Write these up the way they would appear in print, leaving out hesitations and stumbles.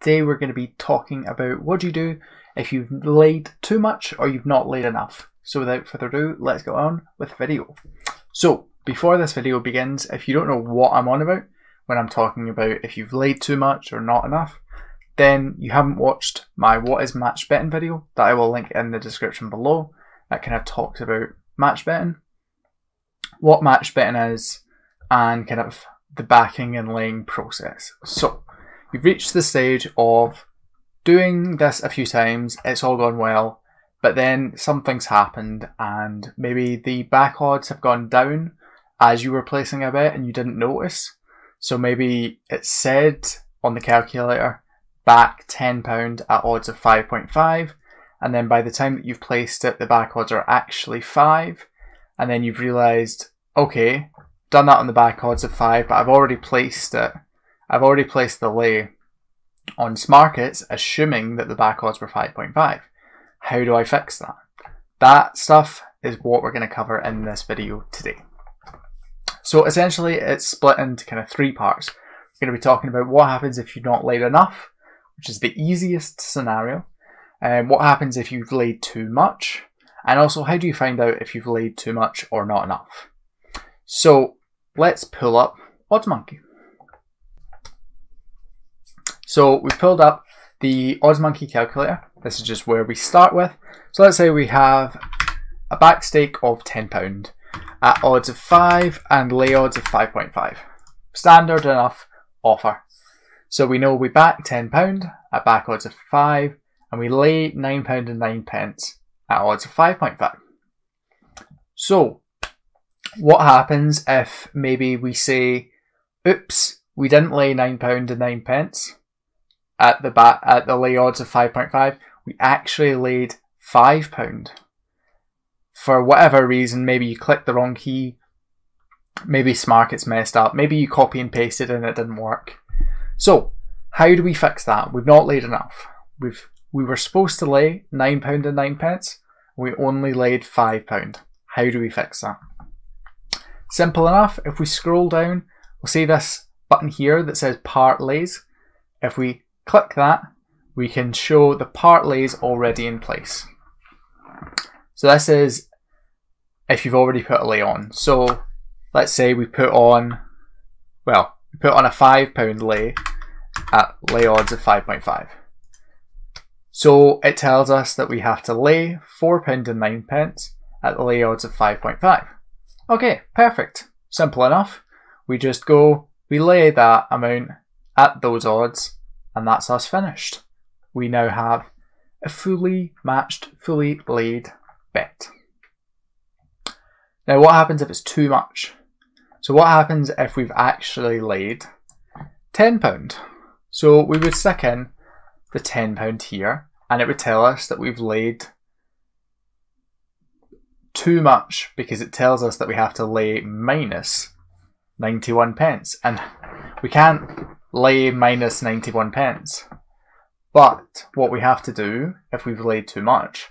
today we're going to be talking about what do you do if you've laid too much or you've not laid enough. So without further ado, let's go on with the video. So before this video begins, if you don't know what I'm on about when I'm talking about if you've laid too much or not enough, then you haven't watched my what is match betting video that I will link in the description below. That kind of talks about match betting, what match betting is, and kind of the backing and laying process. So you've reached the stage of doing this a few times, it's all gone well, but then something's happened and maybe the back odds have gone down as you were placing a bet and you didn't notice. So maybe it said on the calculator back £10 at odds of 5.5, and then by the time that you've placed it the back odds are actually 5, and then you've realised, okay, done that on the back odds of 5, but I've already placed it. I've already placed the lay on Smarkets assuming that the back odds were 5.5. How do I fix that? That stuff is what we're going to cover in this video today. So essentially it's split into kind of three parts. We're going to be talking about what happens if you've not laid enough, which is the easiest scenario, and what happens if you've laid too much, and also how do you find out if you've laid too much or not enough. So let's pull up OddsMonkey. So we've pulled up the OddsMonkey calculator. This is just where we start with. So let's say we have a back stake of £10 at odds of 5 and lay odds of 5.5. Standard enough offer. So we know we back £10 at back odds of 5 and we lay £9 and 9 pence at odds of 5.5. So what happens if maybe we say, oops, we didn't lay £9 and 9 pence at the lay odds of 5.5, we actually laid £5. For whatever reason, maybe you clicked the wrong key, maybe Smarkets messed up, maybe you copy and pasted and it didn't work. So how do we fix that? We've not laid enough. We were supposed to lay £9 and 9 pence, we only laid £5. How do we fix that? Simple enough. If we scroll down, we'll see this button here that says parlays. If we click that, we can show the parlays already in place. So this is if you've already put a lay on. So let's say we put on a £5 lay at lay odds of 5.5. So it tells us that we have to lay £4 and 9 pence at the lay odds of 5.5. Okay, perfect. Simple enough. We just go, we lay that amount at those odds, and that's us finished. We now have a fully matched, fully laid bet. Now what happens if it's too much? So what happens if we've actually laid £10? So we would stick in the £10 here and it would tell us that we've laid too much because it tells us that we have to lay minus 91 pence, and we can't lay minus 91 pence. But what we have to do if we've laid too much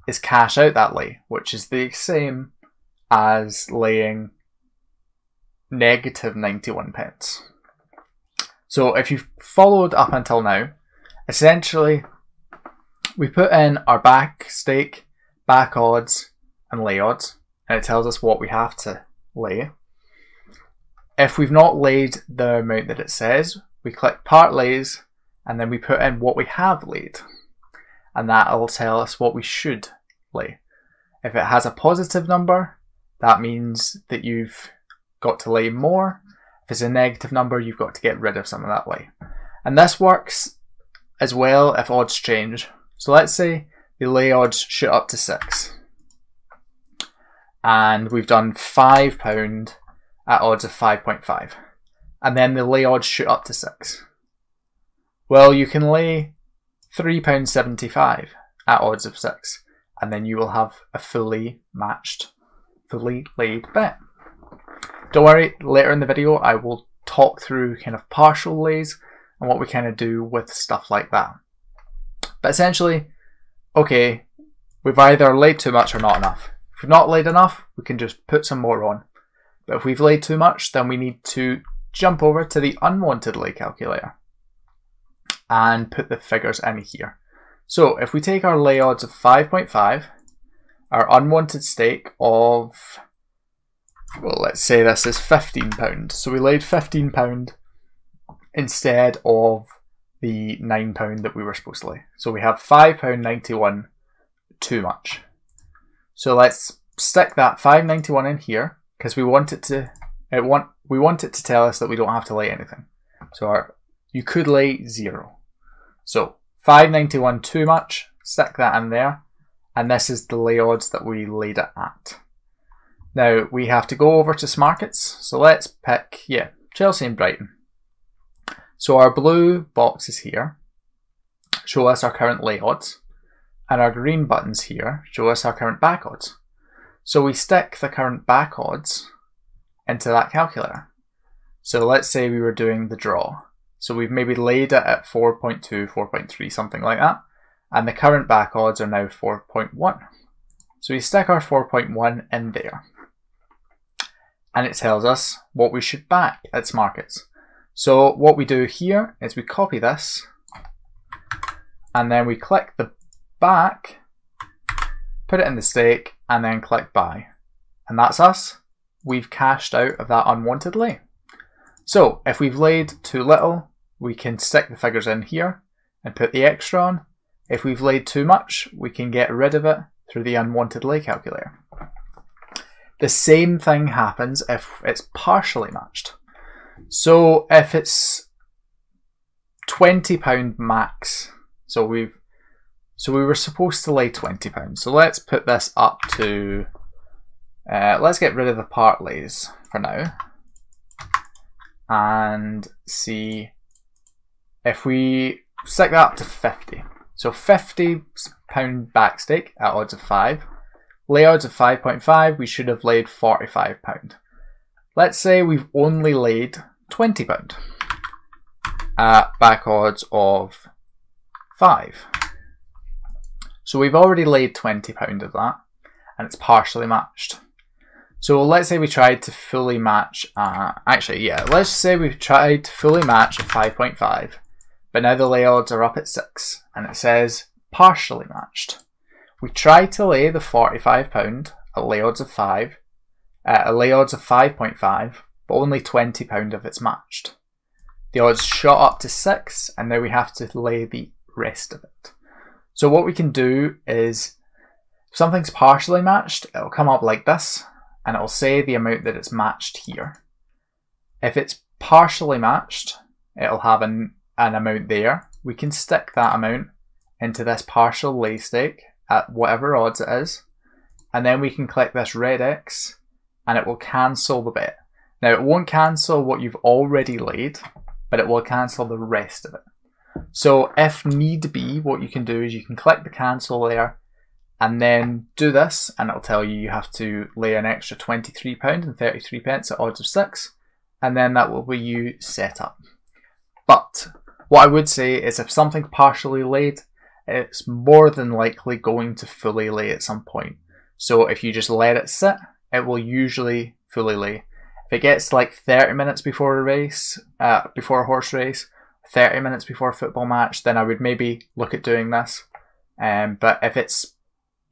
is cash out that lay, which is the same as laying negative 91 pence. So if you've followed up until now, essentially we put in our back stake, back odds and lay odds, and it tells us what we have to lay. If we've not laid the amount that it says, we click parlays and then we put in what we have laid, and that will tell us what we should lay. If it has a positive number, that means that you've got to lay more. If it's a negative number, you've got to get rid of some of that lay. And this works as well if odds change. So let's say the lay odds shoot up to 6 and we've done £5 at odds of 5.5, and then the lay odds shoot up to 6. Well, you can lay £3.75 at odds of 6, and then you will have a fully matched, fully laid bet. Don't worry, later in the video I will talk through kind of partial lays and what we kind of do with stuff like that. But essentially, okay, we've either laid too much or not enough. If we've not laid enough, we can just put some more on. But if we've laid too much, then we need to jump over to the unwanted lay calculator. and put the figures in here. So if we take our lay odds of 5.5, our unwanted stake of, well, let's say this is £15. So we laid £15 instead of the £9 that we were supposed to lay. So we have £5.91 too much. So let's stick that £5.91 in here because we want it to tell us that we don't have to lay anything. So you could lay 0. So £5.91 too much, stick that in there, and this is the lay odds that we laid it at. Now we have to go over to Smarkets, so let's pick, Chelsea and Brighton. So our blue boxes here show us our current lay odds, and our green buttons here show us our current back odds. So we stick the current back odds into that calculator. So let's say we were doing the draw. So we've maybe laid it at 4.2, 4.3, something like that. And the current back odds are now 4.1. So we stick our 4.1 in there. And it tells us what we should back at Smarkets. So what we do here is we copy this. And then we click the back, put it in the stake, and then click buy. And that's us. We've cashed out of that unwanted lay. So if we've laid too little, we can stick the figures in here and put the extra on. If we've laid too much, we can get rid of it through the unwanted lay calculator. The same thing happens if it's partially matched. So if it's £20 max, so we were supposed to lay £20. So let's put this up to, let's get rid of the parlays for now and see if we stick that up to 50. So £50 back stake at odds of 5. Lay odds of 5.5, we should have laid £45. Let's say we've only laid £20 at back odds of 5. So we've already laid £20 of that, and it's partially matched. So let's say we tried to fully match, let's say we've tried to fully match at 5.5, but now the lay odds are up at 6, and it says partially matched. We tried to lay the £45 at lay odds of 5, at a lay odds of 5.5, but only £20 of it's matched. The odds shot up to 6, and now we have to lay the rest of it. So what we can do is, if something's partially matched, it'll come up like this, and it'll say the amount that it's matched here. If it's partially matched, it'll have an amount there. We can stick that amount into this partial lay stake at whatever odds it is, and then we can click this red X, and it will cancel the bet. Now it won't cancel what you've already laid, but it will cancel the rest of it. So if need be, what you can do is you can click the cancel there and then do this, and it'll tell you have to lay an extra £23.33 at odds of 6, and then that will be you set up. But what I would say is if something's partially laid, it's more than likely going to fully lay at some point. So if you just let it sit, it will usually fully lay. If it gets like 30 minutes before a race, before a horse race, 30 minutes before a football match, then I would maybe look at doing this. But if it's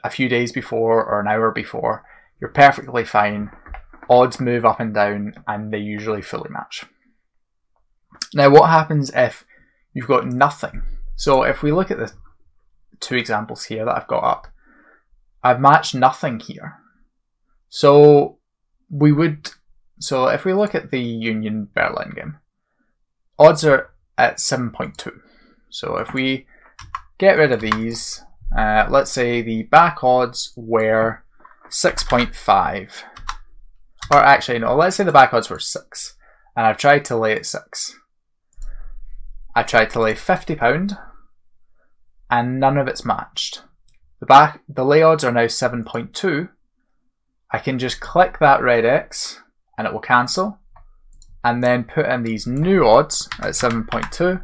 a few days before or an hour before, you're perfectly fine. Odds move up and down, and they usually fully match. Now what happens if you've got nothing? So if we look at the two examples here that I've got up, I've matched nothing here. So if we look at the Union Berlin game, odds are at 7.2. So if we get rid of these, let's say the back odds were 6.5. Or actually, no, let's say the back odds were 6. And I've tried to lay at 6. I tried to lay £50, and none of it's matched. The lay odds are now 7.2. I can just click that red X, and it will cancel, and then put in these new odds at 7.2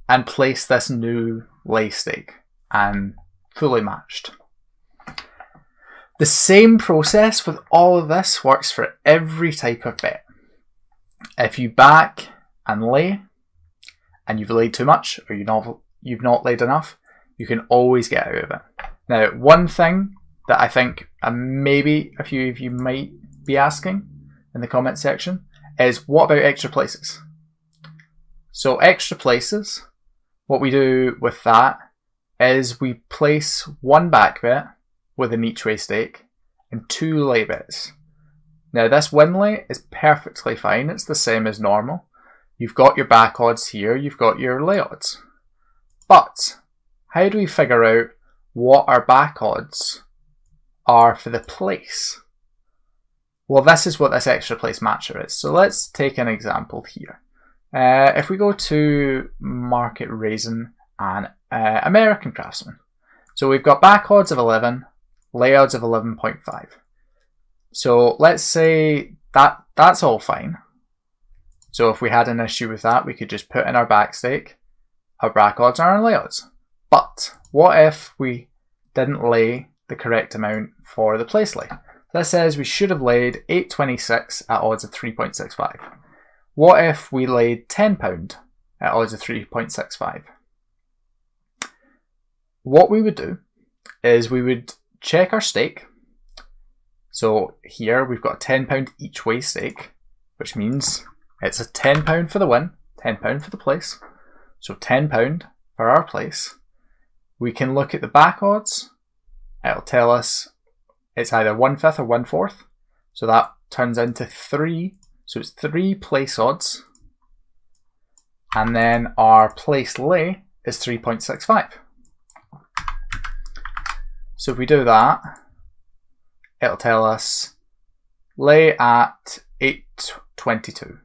and place this new lay stake, and fully matched. The same process with all of this works for every type of bet. If you back and lay, and you've laid too much, or you've not laid enough, you can always get out of it. Now, one thing that I think maybe a few of you might be asking in the comment section is, what about extra places? So extra places, what we do with that is we place one back bit with an each way stake and 2 lay bits. Now this win lay is perfectly fine, it's the same as normal. You've got your back odds here, you've got your lay odds. But how do we figure out what our back odds are for the place? Well, this is what this extra place matcher is. So let's take an example here. If we go to Market Raisin and American Craftsman. So we've got back odds of 11, lay odds of 11.5. So let's say that that's all fine. So if we had an issue with that, we could just put in our back stake, our back odds and our lay odds. But what if we didn't lay the correct amount for the place lay? This says we should have laid 826 at odds of 3.65. What if we laid £10 at odds of 3.65? What we would do is we would check our stake. So here we've got a £10 each way stake, which means it's a £10 for the win, £10 for the place. So £10 for our place. We can look at the back odds. It'll tell us it's either 1/5 or 1/4. So that turns into 3. So it's 3 place odds. And then our place lay is 3.65. So if we do that, it'll tell us lay at 822.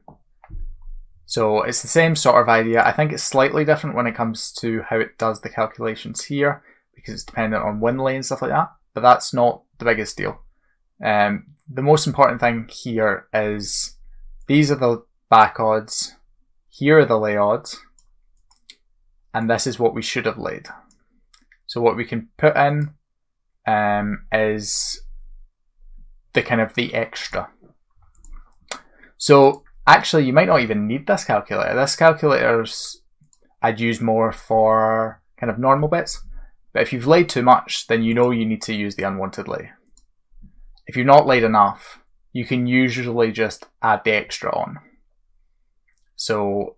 So it's the same sort of idea. I think it's slightly different when it comes to how it does the calculations here, because it's dependent on win lay and stuff like that, but that's not the biggest deal. The most important thing here is these are the back odds, here are the lay odds, and this is what we should have laid. So what we can put in is the kind of the extra. So actually, you might not even need this calculator. This calculator's I'd use more for kind of normal bits. But if you've laid too much, then you know you need to use the unwanted lay. If you've not laid enough, you can usually just add the extra on. So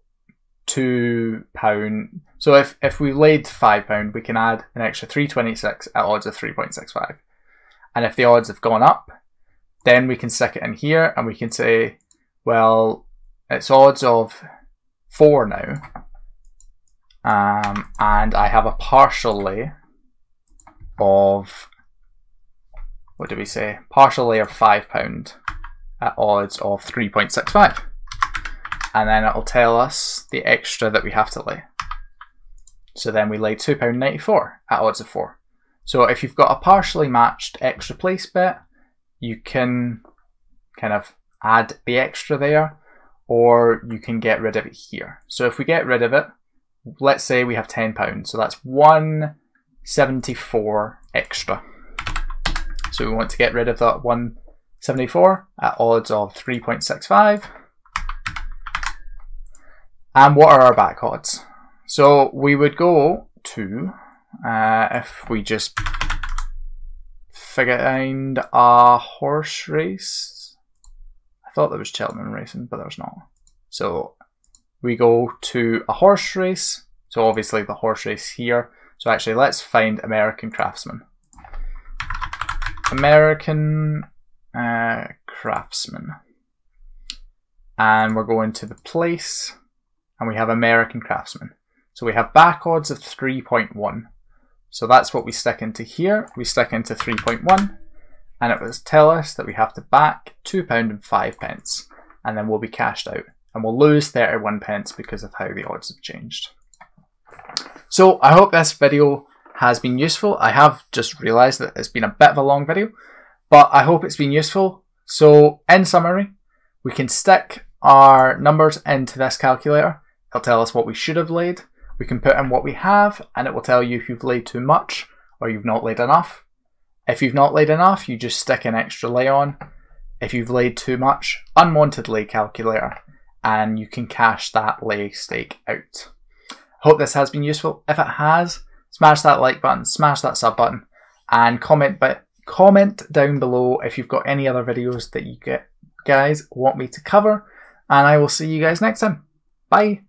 £2. So if we laid £5, we can add an extra 326 at odds of 3.65. And if the odds have gone up, then we can stick it in here and we can say, well, it's odds of 4 now, and I have a partial lay of, what do we say? Partial lay of £5 at odds of 3.65. And then it'll tell us the extra that we have to lay. So then we lay £2.94 at odds of 4. So if you've got a partially matched extra place bet, you can kind of add the extra there, or you can get rid of it here. So if we get rid of it, let's say we have £10, so that's 174 extra. So we want to get rid of that 174 at odds of 3.65. And what are our back odds? So we would go to, if we just find a horse race. I thought there was Cheltenham Racing, but there's not. So we go to a horse race. So obviously the horse race here. So actually let's find American Craftsman. American Craftsman. And we're going to the place. And we have American Craftsman. So we have back odds of 3.1. So that's what we stick into here. We stick into 3.1. And it will tell us that we have to back £2.05. And then we'll be cashed out. And we'll lose 31 pence because of how the odds have changed. So I hope this video has been useful. I have just realised that it's been a bit of a long video, but I hope it's been useful. So in summary, we can stick our numbers into this calculator. It'll tell us what we should have laid. We can put in what we have, and it will tell you if you've laid too much or you've not laid enough. If you've not laid enough, you just stick an extra lay on. If you've laid too much, unwanted lay calculator, and you can cash that lay stake out. Hope this has been useful. If it has, smash that like button, smash that sub button, and comment down below if you've got any other videos that you guys want me to cover, and I will see you guys next time. Bye!